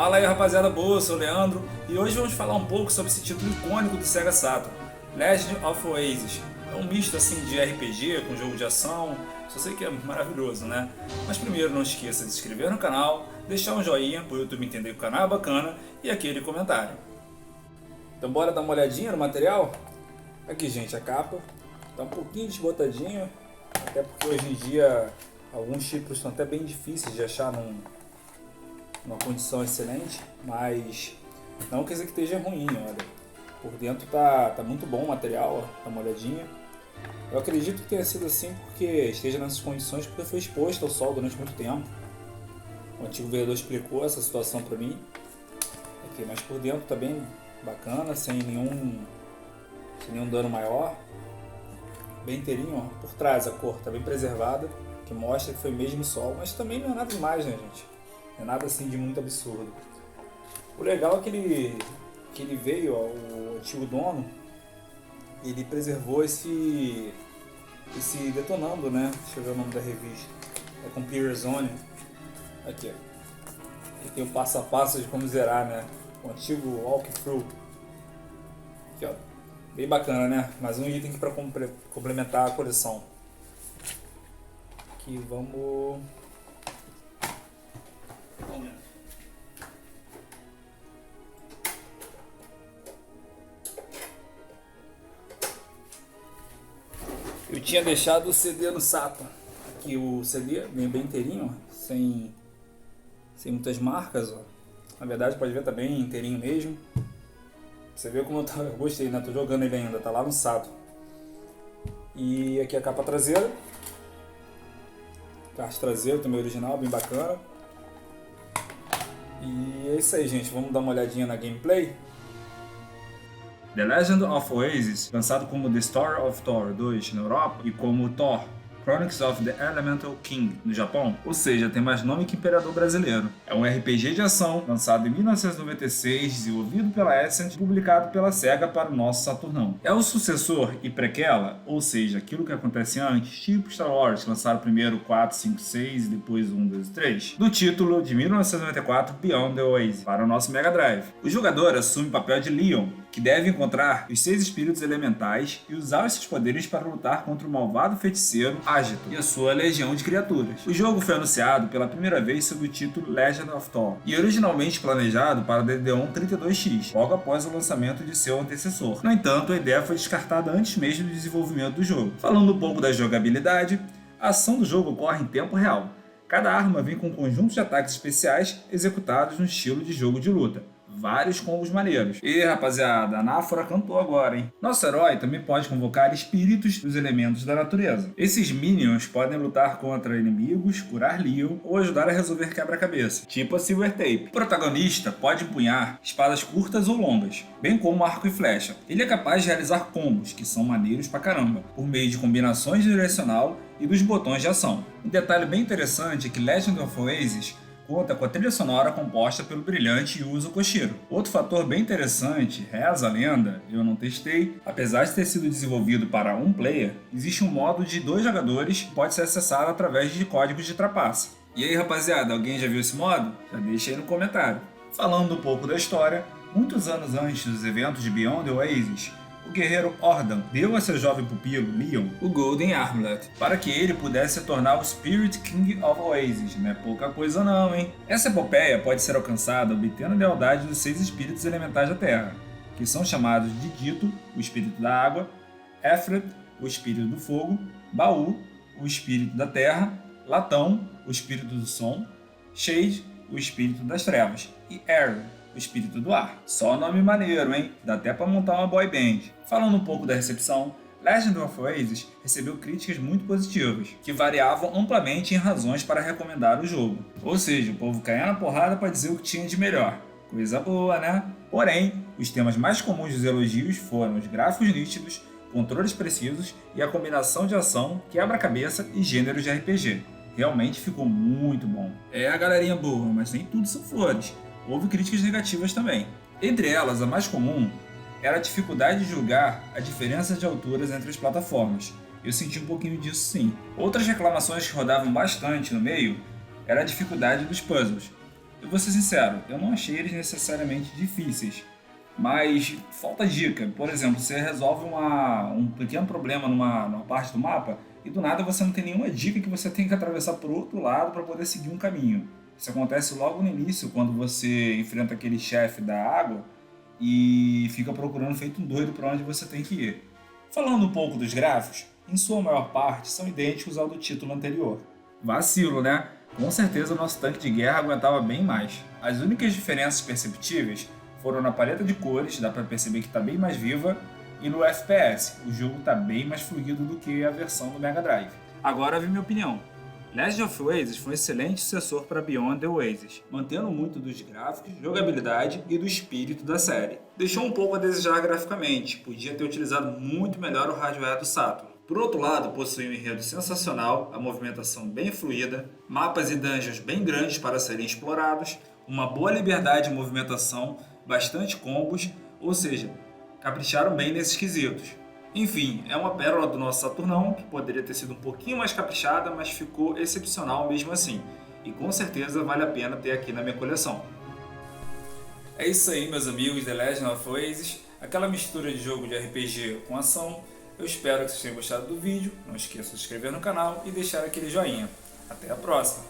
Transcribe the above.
Fala aí, rapaziada boa, eu sou o Leandro e hoje vamos falar um pouco sobre esse título icônico do Sega Saturn, Legend of Oasis. É um misto assim de RPG com jogo de ação, só sei que é maravilhoso, né? Mas primeiro não esqueça de se inscrever no canal, deixar um joinha para o YouTube entender que o canal é bacana e aquele comentário. Então bora dar uma olhadinha no material? Aqui, gente, a capa tá um pouquinho desbotadinha, até porque hoje em dia alguns títulos estão até bem difíceis de achar numa condição excelente, mas não quer dizer que esteja ruim, olha. Por dentro tá muito bom o material, ó, dá uma olhadinha. Eu acredito que tenha sido assim porque esteja nessas condições porque foi exposto ao sol durante muito tempo. O antigo vereador explicou essa situação para mim. Aqui, mas por dentro tá bem bacana, sem nenhum dano maior. Bem inteirinho, ó. Por trás a cor tá bem preservada, que mostra que foi mesmo sol, mas também não é nada demais, né, gente? Não é nada assim de muito absurdo. O legal é que ele veio, ó, o antigo dono, ele preservou esse detonando, né? Deixa eu ver o nome da revista. É Computer Zone. Aqui, ó. Aqui tem o passo a passo de como zerar, né? O antigo walkthrough. Aqui, ó. Bem bacana, né? Mais um item para complementar a coleção. Aqui vamos. Eu tinha deixado o CD no saco. Aqui o CD bem inteirinho, ó, sem muitas marcas, ó. Na verdade pode ver, tá bem inteirinho mesmo. Você vê como eu gostei, né? Tô jogando ele ainda, tá lá no saco. E aqui a capa traseira. Caixa traseira também original, bem bacana. E é isso aí, gente. Vamos dar uma olhadinha na gameplay. The Legend of Oasis, lançado como The Story of Thor 2 na Europa e como Thor Chronicles of the Elemental King no Japão, ou seja, tem mais nome que Imperador Brasileiro. É um RPG de ação lançado em 1996, desenvolvido pela Ascent e publicado pela Sega para o nosso Saturnão. É o sucessor e prequela, ou seja, aquilo que acontece antes, tipo Star Wars, que lançaram primeiro 4, 5, 6 e depois 1, 2 e 3, do título de 1994 Beyond the Oasis para o nosso Mega Drive. O jogador assume o papel de Leon, que deve encontrar os 6 espíritos elementais e usar esses poderes para lutar contra o malvado feiticeiro Agito e a sua legião de criaturas. O jogo foi anunciado pela primeira vez sob o título Legend of Thor e originalmente planejado para o DD-ON 32X, logo após o lançamento de seu antecessor. No entanto, a ideia foi descartada antes mesmo do desenvolvimento do jogo. Falando um pouco da jogabilidade, a ação do jogo ocorre em tempo real. Cada arma vem com um conjunto de ataques especiais executados no estilo de jogo de luta. Vários combos maneiros. E rapaziada, a Anáfora cantou agora, hein? Nosso herói também pode convocar espíritos dos elementos da natureza. Esses minions podem lutar contra inimigos, curar Leon ou ajudar a resolver quebra-cabeça, tipo a Silver Tape. O protagonista pode empunhar espadas curtas ou longas, bem como arco e flecha. Ele é capaz de realizar combos, que são maneiros pra caramba, por meio de combinações de direcional e dos botões de ação. Um detalhe bem interessante é que Legend of Oasis conta com a trilha sonora composta pelo brilhante Yuzo Koshiro. Outro fator bem interessante, reza a lenda, eu não testei, apesar de ter sido desenvolvido para um player, existe um modo de 2 jogadores que pode ser acessado através de códigos de trapaça. E aí rapaziada, alguém já viu esse modo? Já deixa aí no comentário. Falando um pouco da história, muitos anos antes dos eventos de Beyond the Oasis, o guerreiro Ordan deu a seu jovem pupilo, Leon, o Golden Armlet, para que ele pudesse se tornar o Spirit King of Oasis. Não é pouca coisa não, hein? Essa epopeia pode ser alcançada obtendo a lealdade dos 6 espíritos elementais da Terra, que são chamados de Dito, o espírito da água, Efret, o espírito do fogo, Baú, o espírito da terra, Latão, o espírito do som, Shade, o espírito das trevas, e Air, o espírito do ar. Só nome maneiro, hein? Dá até pra montar uma boy band. Falando um pouco da recepção, Legend of Oasis recebeu críticas muito positivas, que variavam amplamente em razões para recomendar o jogo. Ou seja, o povo caía na porrada para dizer o que tinha de melhor. Coisa boa, né? Porém, os temas mais comuns dos elogios foram os gráficos nítidos, controles precisos e a combinação de ação, quebra-cabeça e gêneros de RPG. Realmente ficou muito bom. É a galerinha boa, mas nem tudo são flores. Houve críticas negativas também. Entre elas, a mais comum era a dificuldade de julgar a diferença de alturas entre as plataformas. Eu senti um pouquinho disso sim. Outras reclamações que rodavam bastante no meio era a dificuldade dos puzzles. Eu vou ser sincero, eu não achei eles necessariamente difíceis, mas falta dica. Por exemplo, você resolve um pequeno problema numa parte do mapa e do nada você não tem nenhuma dica que você tem que atravessar por outro lado para poder seguir um caminho. Isso acontece logo no início, quando você enfrenta aquele chefe da água e fica procurando feito um doido para onde você tem que ir. Falando um pouco dos gráficos, em sua maior parte são idênticos ao do título anterior. Vacilo, né? Com certeza o nosso tanque de guerra aguentava bem mais. As únicas diferenças perceptíveis foram na paleta de cores, dá para perceber que está bem mais viva, e no FPS, o jogo está bem mais fluido do que a versão do Mega Drive. Agora vem minha opinião. Legend of Oasis foi um excelente sucessor para Beyond the Oasis, mantendo muito dos gráficos, jogabilidade e do espírito da série. Deixou um pouco a desejar graficamente, podia ter utilizado muito melhor o hardware do Saturn. Por outro lado, possui um enredo sensacional, a movimentação bem fluida, mapas e dungeons bem grandes para serem explorados, uma boa liberdade de movimentação, bastante combos, ou seja, capricharam bem nesses quesitos. Enfim, é uma pérola do nosso Saturnão, que poderia ter sido um pouquinho mais caprichada, mas ficou excepcional mesmo assim. E com certeza vale a pena ter aqui na minha coleção. É isso aí, meus amigos, The Legend of Oasis, aquela mistura de jogo de RPG com ação. Eu espero que vocês tenham gostado do vídeo, não esqueça de se inscrever no canal e deixar aquele joinha. Até a próxima!